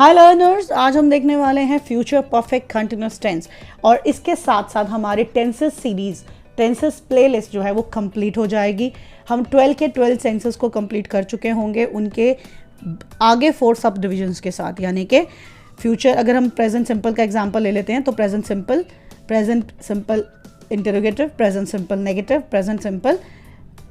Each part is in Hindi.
हाय लर्नर्स, आज हम देखने वाले हैं फ्यूचर परफेक्ट कंटिन्यूअस टेंस और इसके साथ साथ हमारे टेंसेस सीरीज टेंसेस प्लेलिस्ट जो है वो कंप्लीट हो जाएगी। हम 12 के 12 टेंसेस को कंप्लीट कर चुके होंगे उनके आगे 4 सब डिविजन्स के साथ, यानी कि फ्यूचर। अगर हम प्रेजेंट सिंपल का एग्जांपल ले लेते हैं तो present simple interrogative, present simple negative, present simple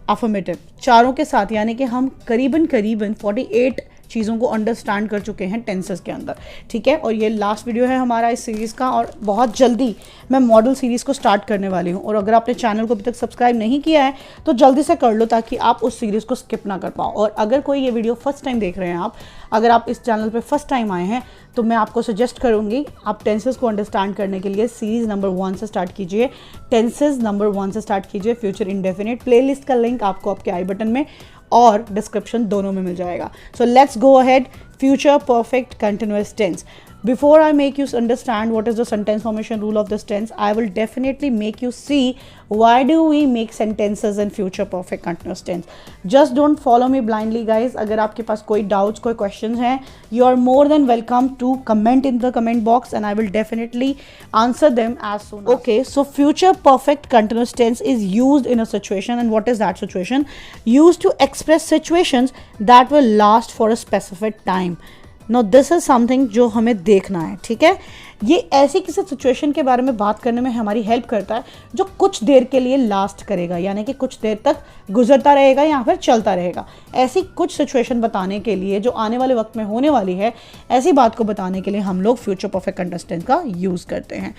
affirmative, चारों के साथ, यानी कि हम करीबन 48 चीज़ों को अंडरस्टैंड कर चुके हैं टेंसेस के अंदर। ठीक है, और ये लास्ट वीडियो है हमारा इस सीरीज़ का और बहुत जल्दी मैं मॉडल सीरीज़ को स्टार्ट करने वाली हूँ। और अगर आपने चैनल को अभी तक सब्सक्राइब नहीं किया है तो जल्दी से कर लो ताकि आप उस सीरीज़ को स्किप ना कर पाओ। और अगर कोई ये वीडियो फर्स्ट टाइम देख रहे हैं अगर आप इस चैनल पर फर्स्ट टाइम आए हैं तो मैं आपको सजेस्ट करूँगी आप टेंसेस को अंडरस्टैंड करने के लिए सीरीज़ नंबर 1 से स्टार्ट कीजिए। टेंसेस नंबर 1 से स्टार्ट कीजिए। फ्यूचर इंडेफिनिट प्लेलिस्ट का लिंक आपको आपके आई बटन में और डिस्क्रिप्शन दोनों में मिल जाएगा। So let's go ahead. Future perfect continuous tense. Before I make you understand what is the sentence formation rule of this tense, I will definitely make you see why do we make sentences in future perfect continuous tense. Just don't follow me blindly guys. अगर आपके पास कोई doubts, कोई questions हैं, you are more than welcome to comment in the comment box and I will definitely answer them as soon as. Okay, so future perfect continuous tense is used in a situation, and what is that situation? Used to express situations that will last for a specific time. No this is something जो हमें देखना है। ठीक है, ये ऐसी किसी सिचुएशन के बारे में बात करने में हमारी हेल्प करता है जो कुछ देर के लिए लास्ट करेगा, यानी कि कुछ देर तक गुजरता रहेगा या फिर चलता रहेगा। ऐसी कुछ सिचुएशन बताने के लिए जो आने वाले वक्त में होने वाली है, ऐसी बात को बताने के लिए हम लोग फ्यूचर परफेक्ट कंटिन्यूअस टेंस का यूज़ करते हैं।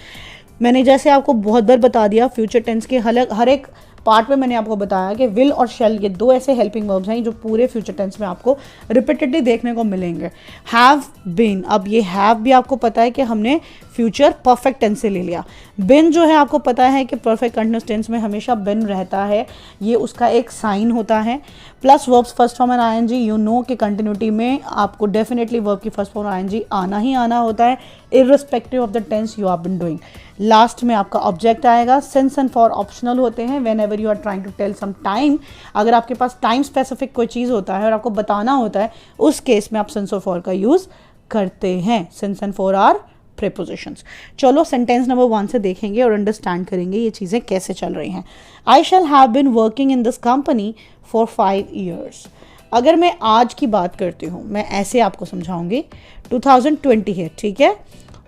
मैंने जैसे आपको बहुत बार बता दिया, फ्यूचर टेंस के हर एक पार्ट में मैंने आपको बताया कि विल और शेल ये दो ऐसे हेल्पिंग वर्ब्स हैं जो पूरे फ्यूचर टेंस में आपको रिपीटेडली देखने को मिलेंगे। हैव बीन, अब ये हैव भी आपको पता है कि हमने फ्यूचर परफेक्ट टेंस से ले लिया। बिन जो है आपको पता है कि परफेक्ट कंटिन्यूअस टेंस में हमेशा बिन रहता है, ये उसका एक साइन होता है। Plus verbs first form and ING, you know कि कंटिन्यूटी में आपको डेफिनेटली वर्ब की फर्स्ट फॉर्म और आईएनजी आना ही आना होता है irrespective of the tense you have been doing. Last में आपका ऑब्जेक्ट आएगा। सिंस एंड फॉर ऑप्शनल होते हैं whenever you are trying to tell some time. अगर आपके पास टाइम स्पेसिफिक कोई चीज़ होता है और आपको बताना होता है, उस केस में आप सिंस और फॉर का यूज़ करते हैं। Since and for are prepositions. चलो सेंटेंस नंबर 1 से देखेंगे और अंडरस्टैंड करेंगे ये चीज़ें कैसे चल रही हैं। I shall have been working in this company for 5 years. अगर मैं आज की बात करती हूँ, मैं ऐसे आपको समझाऊंगी। 2020 है, ठीक है,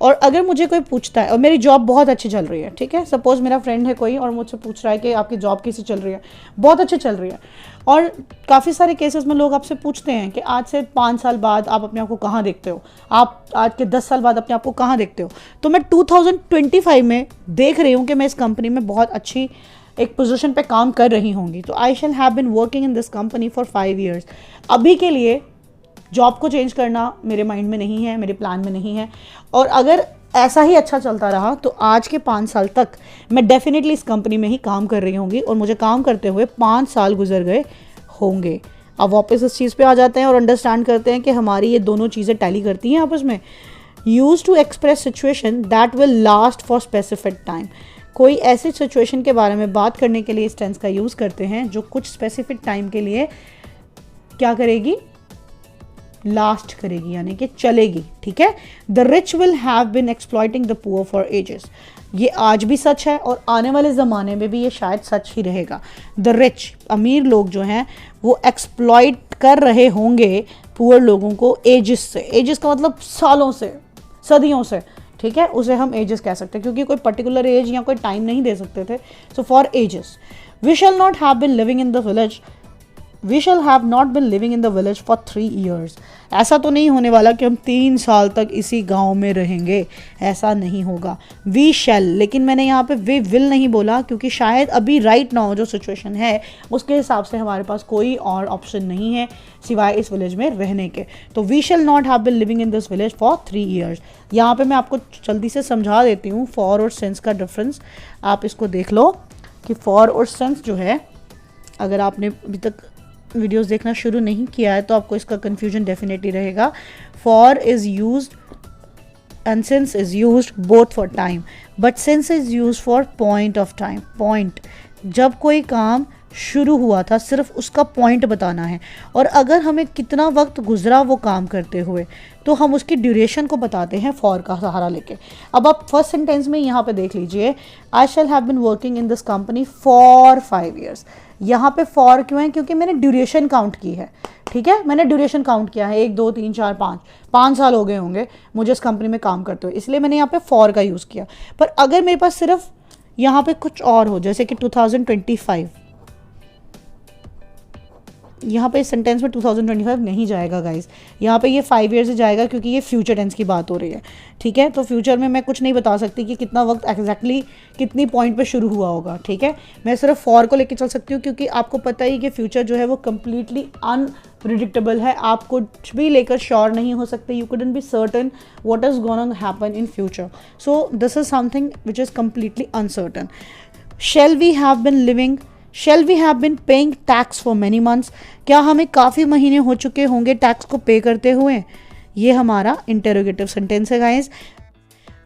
और अगर मुझे कोई पूछता है और मेरी जॉब बहुत अच्छी चल रही है, ठीक है, सपोज मेरा फ्रेंड है कोई और मुझसे पूछ रहा है कि आपकी जॉब कैसी चल रही है, बहुत अच्छी चल रही है। और काफ़ी सारे केसेस में लोग आपसे पूछते हैं कि आज से 5 साल बाद आप अपने आप को कहाँ देखते हो, आप आज के 10 साल बाद अपने आप को कहाँ देखते हो। तो मैं 2025 में देख रही हूँ कि मैं इस कंपनी में बहुत अच्छी एक पोजीशन पे काम कर रही होंगी। तो I shall have been working in this company for 5 years. अभी के लिए जॉब को चेंज करना मेरे माइंड में नहीं है, मेरे प्लान में नहीं है। और अगर ऐसा ही अच्छा चलता रहा तो आज के 5 साल तक मैं डेफिनेटली इस कंपनी में ही काम कर रही होंगी और मुझे काम करते हुए 5 साल गुजर गए होंगे। अब वापस इस चीज़ पे आ जाते हैं और अंडरस्टैंड करते हैं कि हमारी ये दोनों चीज़ें टैली करती हैं आपस में। Use to express situation that will last for specific time. कोई ऐसी सिचुएशन के बारे में बात करने के लिए इस टेंस का यूज़ करते हैं जो कुछ स्पेसिफिक टाइम के लिए क्या करेगी, लास्ट करेगी, यानी कि चलेगी। ठीक है, the rich will have been exploiting the poor for ages. ये आज भी सच है और आने वाले ज़माने में भी ये शायद सच ही रहेगा। द रिच, अमीर लोग जो हैं वो एक्सप्लॉइट कर रहे होंगे पुअर लोगों को एजेस से। एजेस का मतलब सालों से, सदियों से। ठीक है, उसे हम एजेस कह सकते हैं क्योंकि कोई पर्टिकुलर एज या कोई टाइम नहीं दे सकते थे। So for ages. We shall not have been living in the village. We shall have not been living in the village for 3 years. ऐसा तो नहीं होने वाला कि हम 3 साल तक इसी गांव में रहेंगे, ऐसा नहीं होगा। वी शैल, लेकिन मैंने यहाँ पे वी विल नहीं बोला क्योंकि शायद अभी राइट नाउ जो सिचुएशन है उसके हिसाब से हमारे पास कोई और ऑप्शन नहीं है सिवाय इस विलेज में रहने के। तो we shall not have been living in this village for 3 years. यहाँ पे मैं आपको जल्दी से समझा देती हूँ फॉर और सिंस का डिफरेंस। आप इसको देख लो कि फॉर और सिंस जो है, अगर आपने अभी तक वीडियोस देखना शुरू नहीं किया है तो आपको इसका कंफ्यूजन डेफिनेटली रहेगा। For is used and since is used both for time, but since is used for point of time. Point, जब कोई काम शुरू हुआ था, सिर्फ उसका पॉइंट बताना है। और अगर हमें कितना वक्त गुजरा वो काम करते हुए, तो हम उसकी ड्यूरेशन को बताते हैं फॉर का सहारा लेके। अब आप फर्स्ट सेंटेंस में यहाँ पे देख लीजिए, I shall have been working in this company for 5 years। यहाँ पे फॉर क्यों है? क्योंकि मैंने ड्यूरेशन काउंट की है, ठीक है, मैंने ड्यूरेशन काउंट किया है, 1 2 3 4 5 साल हो गए होंगे मुझे इस कंपनी में काम करते हुए, इसलिए मैंने यहाँ पे फॉर का यूज़ किया। पर अगर मेरे पास सिर्फ यहाँ पे कुछ और हो, जैसे कि 2025, यहाँ पे इस सेंटेंस में 2025 नहीं जाएगा गाइज, यहाँ पे ये 5 years से जाएगा, क्योंकि ये फ्यूचर टेंस की बात हो रही है, ठीक है। तो फ्यूचर में मैं कुछ नहीं बता सकती कि कितना वक्त एग्जैक्टली कितनी पॉइंट पे शुरू हुआ होगा, ठीक है। मैं सिर्फ फॉर को लेके चल सकती हूँ, क्योंकि आपको पता ही कि फ्यूचर जो है वो कम्प्लीटली अनप्रिडिक्टेबल है, आप कुछ भी लेकर श्योर नहीं हो सकते। You couldn't be certain what is gonna happen in future, so this is something which is completely uncertain. Shall we have been living, shall we have been paying tax for many months, क्या हमें काफ़ी महीने हो चुके होंगे टैक्स को पे करते हुए। ये हमारा इंटेरोगेटिव सेंटेंस है guys.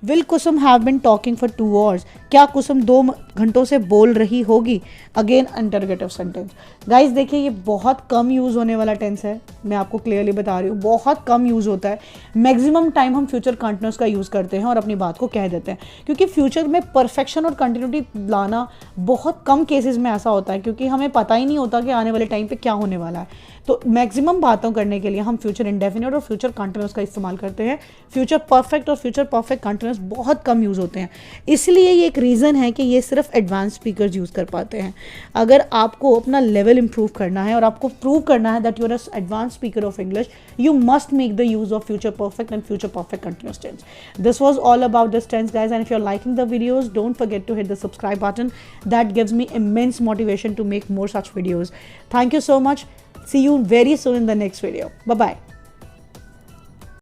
Will Kusum have been talking for 2 hours, क्या कुसुम 2 घंटों से बोल रही होगी। Again interrogative sentence. गाइज देखिए, ये बहुत कम यूज़ होने वाला टेंस है, मैं आपको क्लियरली बता रही हूँ, बहुत कम यूज़ होता है। मैक्सिमम टाइम हम फ्यूचर कंटिन्यूस का यूज़ करते हैं और अपनी बात को कह देते हैं, क्योंकि फ्यूचर में परफेक्शन और कंटिन्यूटी लाना बहुत कम केसेस में ऐसा होता है, क्योंकि हमें पता ही नहीं होता कि आने वाले टाइम पे क्या होने वाला है। तो मैक्सिमम बातों करने के लिए हम फ्यूचर इंडेफिनिट और फ्यूचर कंटिन्यूस का इस्तेमाल करते हैं। फ्यूचर परफेक्ट और फ्यूचर परफेक्ट कंटिन्यूस बहुत कम यूज़ होते हैं, इसलिए ये एक रीज़न है कि ये सिर्फ एडवांस स्पीकर्स यूज़ कर पाते हैं। अगर आपको अपना लेवल इंप्रूव करना है और आपको प्रूव करना है that you are a advance speaker of English, you must make the use of future perfect and future perfect continuous tense. This was all about this tense guys, and if you are liking the videos, don't forget to hit the subscribe button, that gives me immense motivation to make more such videos. Thank you so much. See you very soon in the next video. Bye bye.